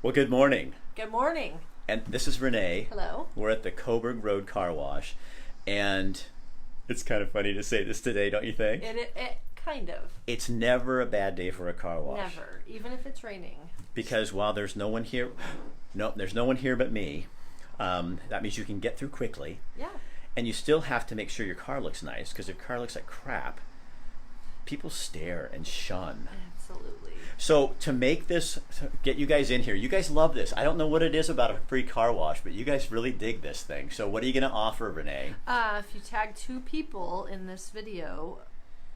Well, good morning. Good morning. And this is Renee. Hello. We're at the Coburg Road Car Wash. And it's kind of funny to say this today, don't you think? It kind of. It's never a bad day for a car wash. Never, even if it's raining. Because while there's no one here, there's no one here but me. That means you can get through quickly. Yeah. And you still have to make sure your car looks nice, because if your car looks like crap, people stare and shun. Absolutely. So to make this, to get you guys in here, you guys love this. I don't know what it is about a free car wash, but you guys really dig this thing. So what are you going to offer, Renee? If you tag 2 people in this video,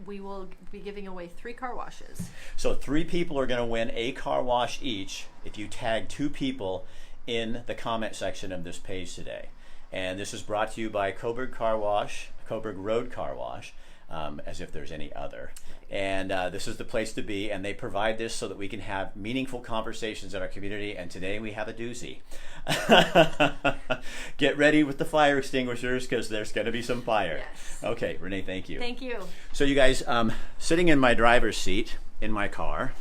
we will be giving away 3 car washes. So 3 people are going to win a car wash each if you tag 2 people in the comment section of this page today. And this is brought to you by Coburg Road Car Wash, as if there's any other. And this is the place to be, and they provide this so that we can have meaningful conversations in our community, and today we have a doozy. Get ready with the fire extinguishers, because there's going to be some fire. Yes. Okay, Renee, thank you. Thank you. So you guys, sitting in my driver's seat in my car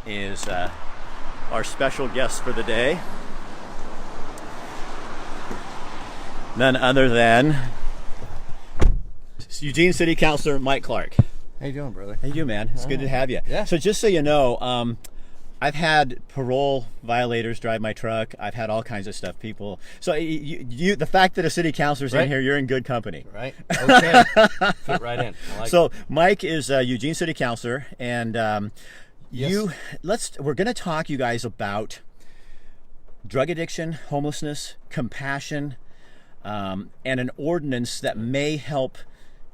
is our special guest for the day. None other than Eugene City Councilor Mike Clark. How you doing, brother? How you doing, man? It's good to have you. Yeah. So just so you know, I've had parole violators drive my truck. I've had all kinds of stuff. People. So the fact that a city councilor's in here, you're in good company. Right. Okay. Fit right in. I like So Mike is Eugene City Councilor, and Yes. we're going to talk, you guys, about drug addiction, homelessness, compassion, and an ordinance that may help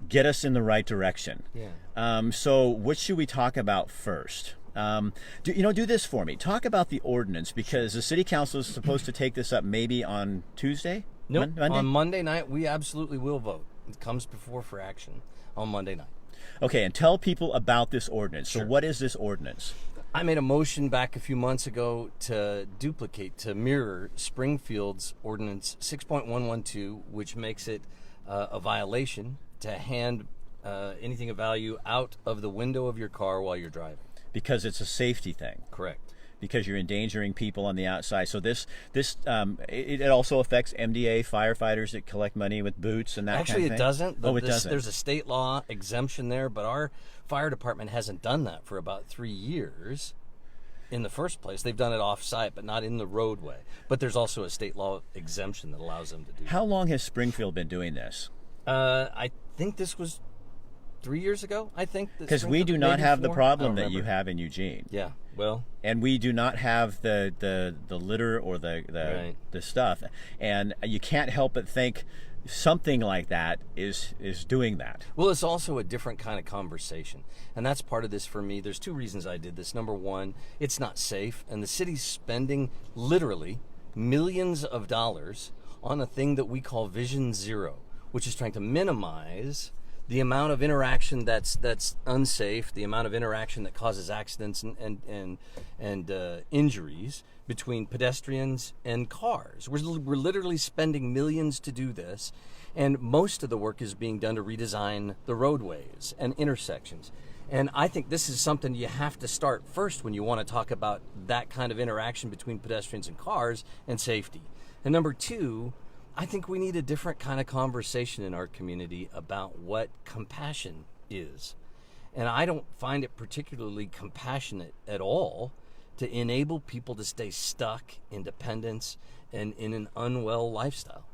get us in the right direction. Yeah. So what should we talk about first? Do this for me. Talk about the ordinance, because the city council is supposed to take this up maybe on Tuesday? Nope. Monday? On Monday night, we absolutely will vote. It comes before for action on Monday night. Okay, and tell people about this ordinance. Sure. So what is this ordinance? I made a motion back a few months ago to mirror Springfield's ordinance 6.112, which makes it a violation to hand anything of value out of the window of your car while you're driving. Because it's a safety thing. Correct. Because you're endangering people on the outside. So it also affects MDA firefighters that collect money with boots and that kind of thing. Actually, it doesn't. Oh, it doesn't. There's a state law exemption there, but our fire department hasn't done that for about 3 years. In the first place, they've done it off-site, but not in the roadway. But there's also a state law exemption that allows them to do How long has Springfield been doing this? I think this was 3 years ago, I think. Because we do not have the problem that you have in Eugene. Yeah, well. And we do not have the litter or the stuff. And you can't help but think something like that is doing that. Well, it's also a different kind of conversation. And that's part of this for me. There's 2 reasons I did this. Number one, it's not safe. And the city's spending literally millions of dollars on a thing that we call Vision Zero, which is trying to minimize the amount of interaction that's unsafe, the amount of interaction that causes accidents and injuries between pedestrians and cars. We're literally spending millions to do this, and most of the work is being done to redesign the roadways and intersections. And I think this is something you have to start first when you want to talk about that kind of interaction between pedestrians and cars and safety. And number 2, I think we need a different kind of conversation in our community about what compassion is. And I don't find it particularly compassionate at all to enable people to stay stuck in dependence and in an unwell lifestyle.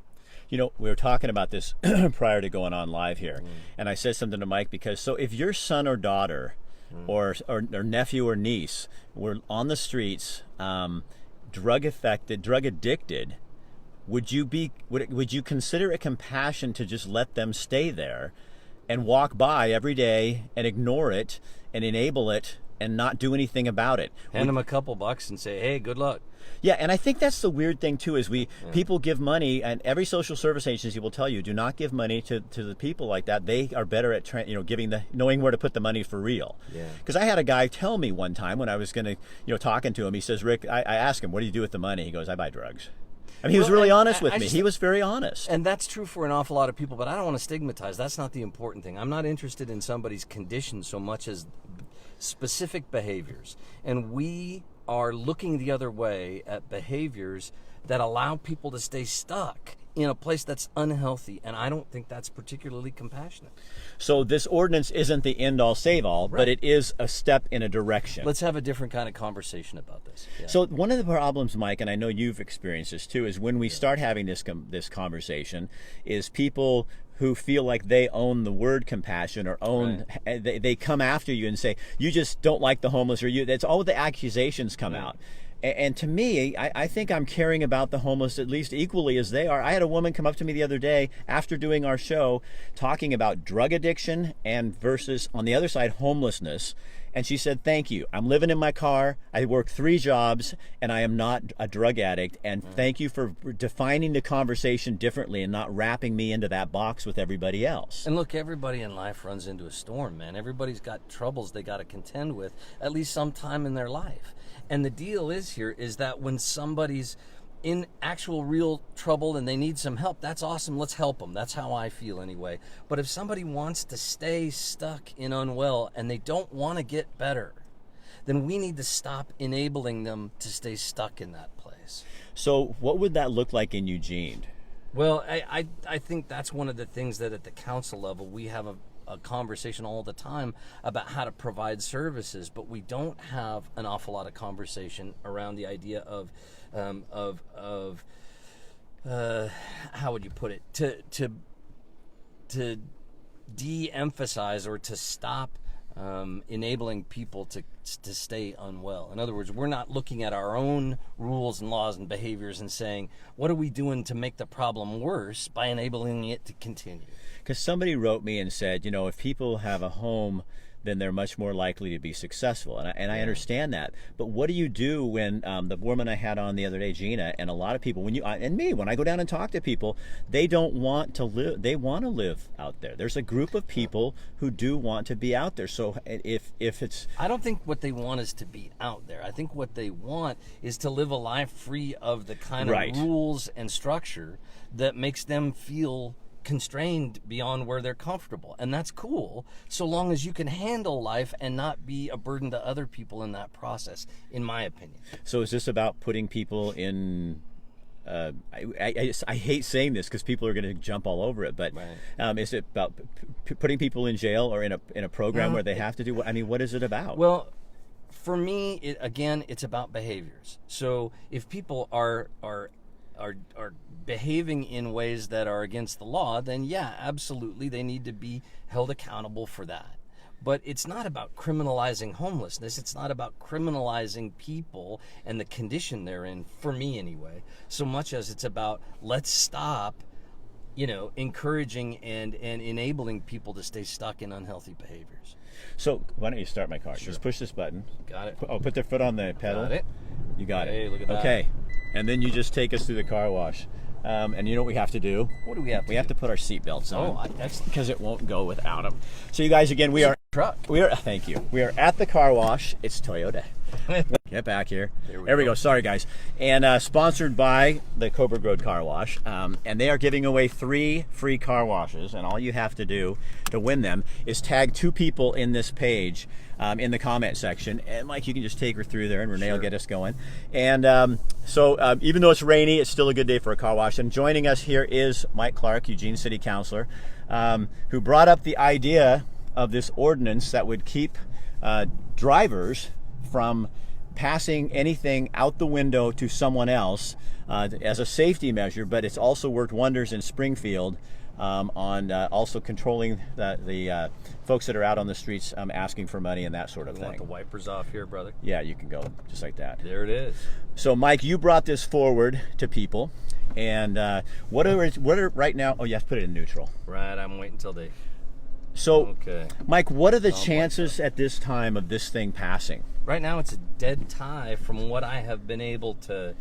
You know, we were talking about this prior to going on live here, and I said something to Mike, because so if your son or daughter or nephew or niece were on the streets, drug addicted, would you consider it compassion to just let them stay there and walk by every day and ignore it and enable it and not do anything about it? Hand them a couple bucks and say, hey, good luck. Yeah, and I think that's the weird thing too, is people give money, and every social service agency will tell you, do not give money to the people like that. They are better at knowing where to put the money for real. Yeah. Because I had a guy tell me one time when I was going to, talking to him, he says, Rick, I asked him, what do you do with the money? He goes, I buy drugs. I mean, he was really honest with me. He was very honest. And that's true for an awful lot of people, but I don't want to stigmatize. That's not the important thing. I'm not interested in somebody's condition so much as specific behaviors. And we are looking the other way at behaviors that allow people to stay stuck in a place that's unhealthy, and I don't think that's particularly compassionate. So this ordinance isn't the end-all, save-all, but it is a step in a direction. Let's have a different kind of conversation about this. Yeah. So one of the problems, Mike, and I know you've experienced this too, is when we start having this conversation, is people who feel like they own the word compassion or own, they come after you and say, you just don't like the homeless, or that's all the accusations come out. And to me, I think I'm caring about the homeless at least equally as they are. I had a woman come up to me the other day after doing our show talking about drug addiction and versus, on the other side, homelessness. And she said, thank you. I'm living in my car. I work 3 jobs and I am not a drug addict. And thank you for defining the conversation differently and not wrapping me into that box with everybody else. And look, everybody in life runs into a storm, man. Everybody's got troubles they got to contend with at least sometime in their life. And the deal is here is that when somebody's in actual real trouble and they need some help, that's awesome. Let's help them. That's how I feel anyway. But if somebody wants to stay stuck in unwell and they don't want to get better, then we need to stop enabling them to stay stuck in that place. So what would that look like in Eugene? Well, I think that's one of the things that at the council level we have a conversation all the time about how to provide services, but we don't have an awful lot of conversation around the idea of how would you put it, to de-emphasize or to stop enabling people to stay unwell. In other words, we're not looking at our own rules and laws and behaviors and saying, what are we doing to make the problem worse by enabling it to continue? Because somebody wrote me and said, you know, if people have a home, then they're much more likely to be successful. And I understand that. But what do you do when the woman I had on the other day, Gina, and a lot of people, when I go down and talk to people, they don't want to live. They want to live out there. There's a group of people who do want to be out there. So if it's... I don't think what they want is to be out there. I think what they want is to live a life free of the kind of rules and structure that makes them feel constrained beyond where they're comfortable, and that's cool so long as you can handle life and not be a burden to other people in that process, in my opinion. So is this about putting people in I hate saying this because people are going to jump all over it, but is it about putting people in jail or in a program where they have to do what? I mean, what is it about? Well, for me, it's about behaviors. So if people are behaving in ways that are against the law, then yeah, absolutely, they need to be held accountable for that. But it's not about criminalizing homelessness. It's not about criminalizing people and the condition they're in, for me anyway, so much as it's about let's stop, encouraging and enabling people to stay stuck in unhealthy behaviors. So why don't you start my car? Sure. Just push this button. Got it. Put their foot on the pedal. Got it. You got it. Hey, look at that. Okay. And then you just take us through the car wash. And you know what we have to do? What do we have to do? We have to put our seatbelts on. Oh, excellent. Because it won't go without them. So you guys, again, thank you. We are at the car wash. It's Toyota. Get back here. There we go. Sorry, guys. And sponsored by the Coburg Road Car Wash. And they are giving away 3 free car washes. And all you have to do to win them is tag 2 people in this page in the comment section. And Mike, you can just take her through there and Renee will get us going. And so even though it's rainy, it's still a good day for a car wash. And joining us here is Mike Clark, Eugene City Councilor, who brought up the idea of this ordinance that would keep drivers from passing anything out the window to someone else as a safety measure, but it's also worked wonders in Springfield on also controlling the folks that are out on the streets asking for money and that sort of thing. Want the wipers off here, brother? Yeah, you can go just like that. There it is. So, Mike, you brought this forward to people, and what are right now? Oh, you have to put it in neutral. Right, I'm waiting till they. So, okay. Mike, what are the chances at this time of this thing passing? Right now, it's a dead tie from what I have been able to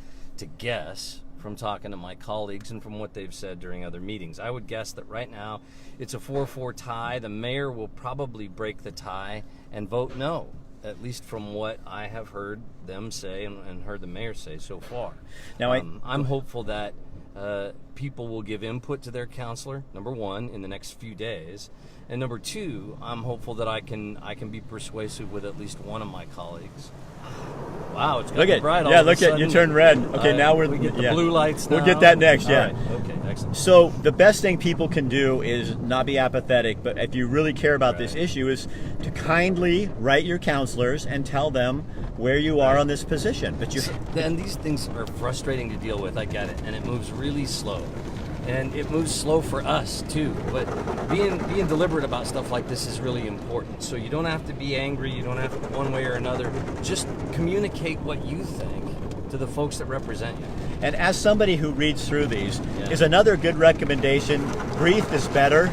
guess from talking to my colleagues and from what they've said during other meetings. I would guess that right now it's a 4-4 tie. The mayor will probably break the tie and vote no, at least from what I have heard them say and heard the mayor say so far. Now, I'm hopeful that people will give input to their counselor, number one, in the next few days. And number two, I'm hopeful that I can be persuasive with at least one of my colleagues. Wow, it's Look gotten at bright all yeah. of a Look at you sudden. turned red. Okay, now we get the yeah. blue lights now. We'll get that next. All Yeah. right. Okay, excellent. So the best thing people can do is not be apathetic, but if you really care about this issue, is to kindly write your counselors and tell them where you are on this position. But you Then these things are frustrating to deal with. I get it, and it moves really slow, and it moves slow for us too. But being deliberate about stuff like this is really important. So you don't have to be angry. You don't have to one way or another. Just communicate what you think to the folks that represent you. And as somebody who reads through these, is another good recommendation, brief is better.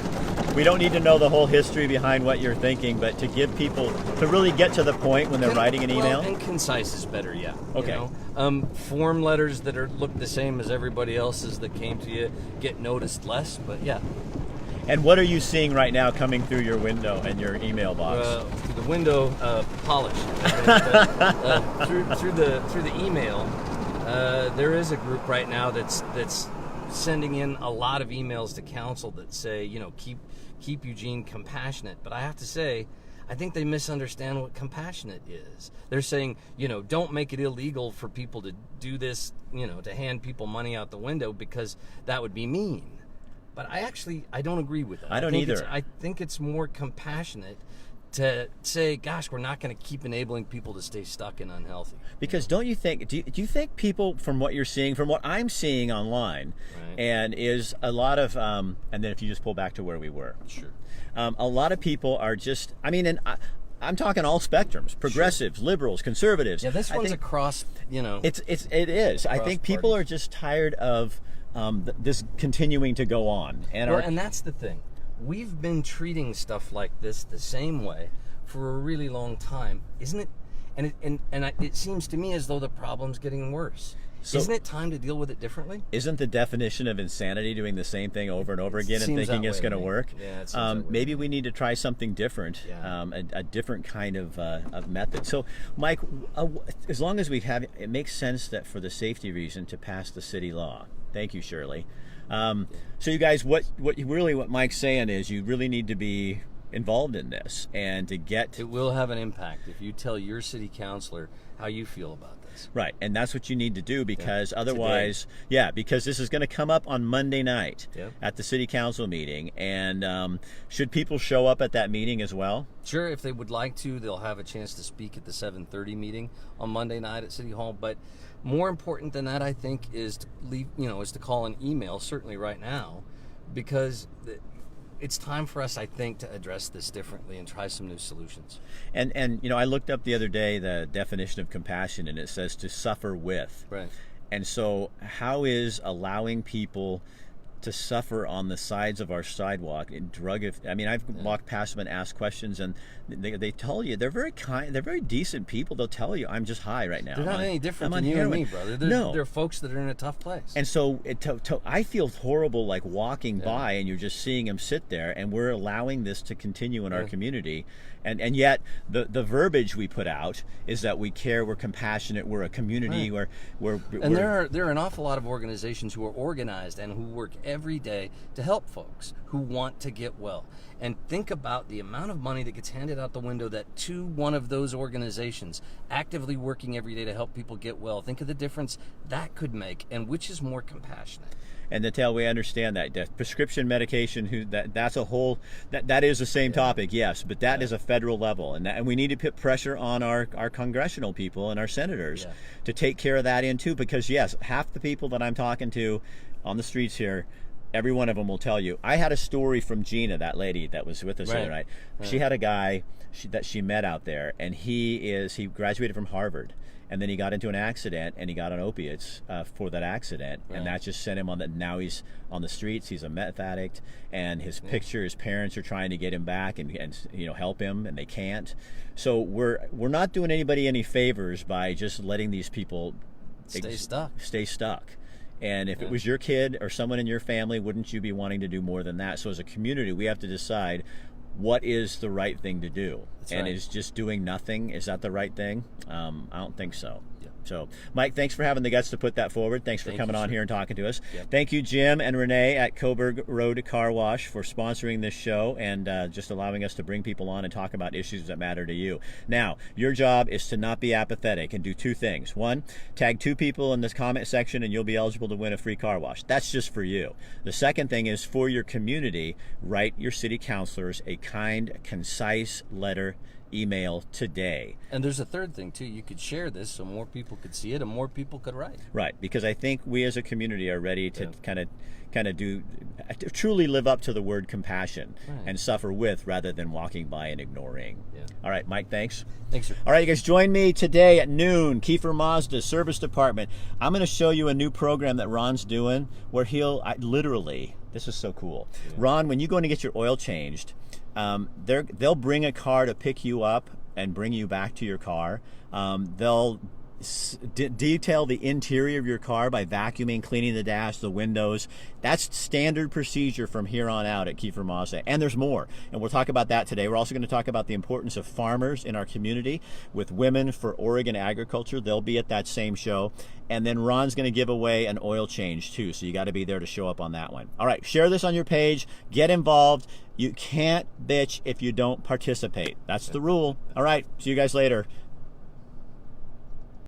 We don't need to know the whole history behind what you're thinking, but to give people, to really get to the point when they're writing an email. Well, and concise is better, yeah. Okay. You know? Form letters that look the same as everybody else's that came to you get noticed less, but yeah. And what are you seeing right now coming through your window and your email box? Through the window, polish. Through the email, there is a group right now that's sending in a lot of emails to council that say, you know, keep Eugene compassionate. But I have to say, I think they misunderstand what compassionate is. They're saying, you know, don't make it illegal for people to do this, you know, to hand people money out the window because that would be mean. But I don't agree with that. I don't either. I think it's more compassionate to say, gosh, we're not going to keep enabling people to stay stuck and unhealthy. Because don't you think, do you think people, from what you're seeing, from what I'm seeing online, and is a lot of, and then if you just pull back to where we were. Sure. A lot of people are just, I mean, and I'm talking all spectrums, progressives, liberals, conservatives. Yeah, this one's across, you know. It is. I think people are just tired of this continuing to go on. And that's the thing. We've been treating stuff like this the same way for a really long time, isn't it? And it seems to me as though the problem's getting worse. So, isn't it time to deal with it differently? Isn't the definition of insanity doing the same thing over and over again and thinking it's going to work? Yeah, it seems maybe we need to try something different, a different kind of method. So, Mike, as long as we have, it makes sense that for the safety reason to pass the city law. Thank you, Shirley. So, you guys, what Mike's saying is you really need to be involved in this and to get. It will have an impact if you tell your city councilor how you feel about this. Right, and that's what you need to do because otherwise, because this is going to come up on Monday night at the city council meeting, and should people show up at that meeting as well? Sure, if they would like to, they'll have a chance to speak at the 7:30 meeting on Monday night at City Hall. But more important than that, I think, is to call an email, certainly right now, because it's time for us, I think, to address this differently and try some new solutions. And I looked up the other day the definition of compassion, and it says to suffer with. Right. And so how is allowing people to suffer on the sides of our sidewalk in I've walked past them and asked questions, and they tell you they're very kind, they're very decent people. They'll tell you, I'm just high right now. They're not any different than you and me, brother. They're folks that are in a tough place. And so I feel horrible, like walking by and you're just seeing them sit there, and we're allowing this to continue in our community. And yet the verbiage we put out is that we care, we're compassionate, we're a community, we're there are an awful lot of organizations who are organized and who work every day to help folks who want to get well. And think about the amount of money that gets handed out the window that to one of those organizations actively working every day to help people get well. Think of the difference that could make, and which is more compassionate. And Natal, we understand that prescription medication, that's a whole, that is the same topic, yes, but that is a federal level, and we need to put pressure on our congressional people and our senators to take care of that in too, because yes, half the people that I'm talking to on the streets here, every one of them will tell you. I had a story from Gina, that lady that was with us the other night. She had a guy that she met out there, and he graduated from Harvard. And then he got into an accident, and he got on opiates for that accident, and that just sent him on that. Now he's on the streets. He's a meth addict, and his parents are trying to get him back and help him, and they can't. So we're not doing anybody any favors by just letting these people stay stuck. And if it was your kid or someone in your family, wouldn't you be wanting to do more than that? So as a community, we have to decide what is the right thing to do. Is just doing nothing, is that the right thing? I don't think so. Yeah. So, Mike, thanks for having the guts to put that forward. Thanks for Thank coming you, on sir. here and talking to us. Yep. Thank you, Jim and Renee at Coburg Road Car Wash for sponsoring this show and just allowing us to bring people on and talk about issues that matter to you. Now, your job is to not be apathetic and do two things. One, tag 2 people in this comment section and you'll be eligible to win a free car wash. That's just for you. The second thing is for your community, write your city councilors a kind, concise letter email today. And there's a third thing too. You could share this so more people could see it and more people could write. Right, because I think we as a community are ready to kind of do truly live up to the word compassion and suffer with rather than walking by and ignoring. Yeah. All right, Mike, thanks. Thanks, sir. All right, you guys, join me today at noon, Kiefer Mazda Service Department. I'm going to show you a new program that Ron's doing where literally, this is so cool. Yeah. Ron, when you go in to get your oil changed, they'll bring a car to pick you up and bring you back to your car. They'll detail the interior of your car by vacuuming, cleaning the dash, the windows. That's standard procedure from here on out at Kiefer Mazda. And there's more. And we'll talk about that today. We're also going to talk about the importance of farmers in our community with Women for Oregon Agriculture. They'll be at that same show. And then Ron's going to give away an oil change too. So you got to be there to show up on that one. All right, share this on your page. Get involved. You can't bitch if you don't participate. That's the rule. All right, see you guys later.